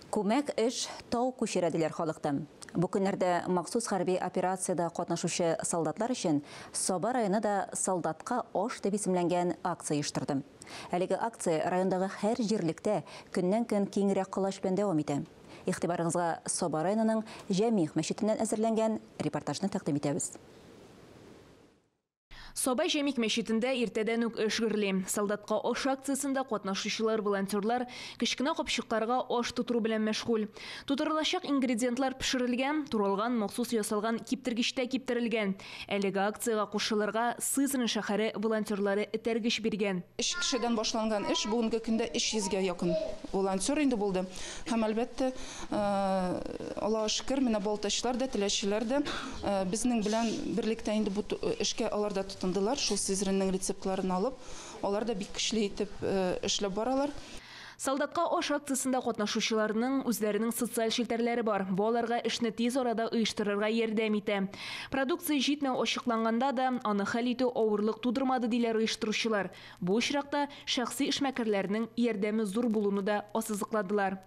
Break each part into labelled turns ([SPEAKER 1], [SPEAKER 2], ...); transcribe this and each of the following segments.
[SPEAKER 1] Күмәк эш тау күчерәделәр халыктан. Бу көннәрдә махсус хәрби операцияда катнашучы солдатлар өчен Соба районы да солдатка аш дип исемләнгән акция оештырды. Әлеге акция райондагы һәр җирлектә көннән-көн киңрәк кылыш белән дәвам итә. Игътибарыгызга Соба районының Җәмигъ мәчетеннән әзерләнгән репортажны тәкъдим итәбез.
[SPEAKER 2] Соба Җәмигъ мәчетендә иртәдән үк эш гөрли. Солдатка аш акциясында катнашучылар, волонтерлар кечкенә капчыкларга аш тутыру белән мәшгуль. Тутырылачак ингредиентлар пешерелгән, туралган, махсус ясалган киптергечтә киптерелгән. Әлеге акцияга кушылырга Сызрань шәһәре волонтерлары этәргеч биргән.
[SPEAKER 3] 3 кешедән башланган эш бүгенге көндә 300-гә якын волонтер инде булды. Һәм әлбәттә, Аллаһка шөкер, менә балтачлар да, теләчеләр дә безнең белән берлектә инде бу эшкә аларда тотындылар. Шул Сызраньның рецептларын алып, алар да бик көчле итеп эшләп баралар.
[SPEAKER 2] Солдатка аш акциясында катнашучыларның үзләренең социаль челтәрләре бар. Бу аларга эшне тиз арада оештырырга ярдәм итә. Продукция җитмәү ачыкланганда да аны хәл итү авырлык тудырмады диләр оештыручылар. Бу очракта шәхси эшмәкәрләрнең ярдәме зур булуны да ассызыкладылар.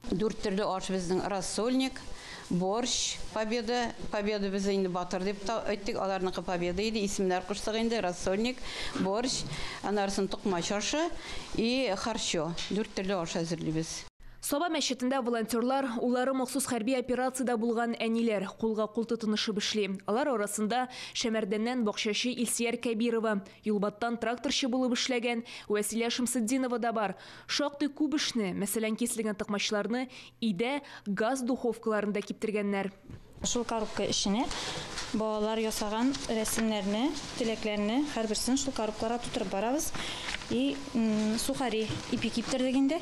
[SPEAKER 4] 4 төрле аш безнең: рассольник, борщ, победа без инде батыр дип әйттек, аларныкы победа иде, исемнәр куштык инде: рассольник, борщ, анарсын тукма чашы и харчо. 4 төрле аш әзерлибез.
[SPEAKER 2] Соба мәчетендә волонтерлар, улары махсус хәрби операцияда булган әниләр, кулга-кул тотынышып эшли. Алар арасында Шәмәрдәннән бакчачы Илсияр Кәбирова, Юлбаттан тракторчы булып эшләгән Вәсилә Шымсетдинова да бар. Шактый күп эшне, мәсәлән, кислегән токмачларны идә газ духовкаларында киптергәннәр.
[SPEAKER 5] Шул коробка эшенә балалар ясаган рәсемнәрне, теләкләрне һәрберсен шул коробкаларга тутырып барабыз. И сухари ипи киптердек инде.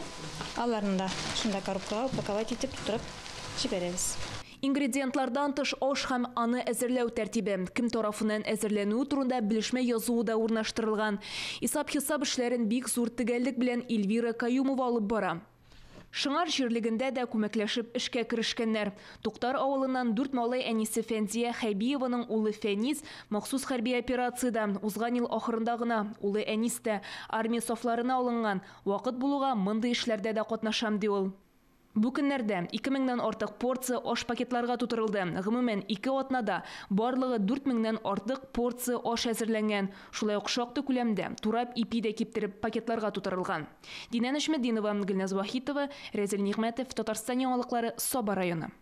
[SPEAKER 5] Аларны да шунда коробкага упаковать итеп тутырып җибәрәбез.
[SPEAKER 2] Ингредиентлардан тыш аш һәм аны әзерләү тәртибе, кем тарафыннан әзерләнүе турында белешмә язуы да урнаштырылган. Исап-хисап эшләрен бик зур төгәллек белән Эльвира Каюмова алып бара. Шыңар җирлегендә дә күмәкләшеп эшкә керешкәннәр. Туктар авылыннан 4 малай әнисе Фәнзия Хәбиеваның улы Фәниз махсус хәрби операцияда узган ел ахырында гына улы Әнис тә армия сафларына алынган. Вакыт булуга мондый эшләрдә дә катнашам ди ул. Бу көннәрдә 2000-нән артык порция аш пакетларга тутырылды. Гомумән 2 атнада барлыгы 4000-нән артык порция аш әзерләнгән. Шулай ук шактый күләмдә турап ипи дә киптереп пакетларга тутырылган. Динә Нәҗметдинова, Гөлназ Вахитова, Рәзил Нигъмәтов, Татарстан яңалыклары, Соба районы.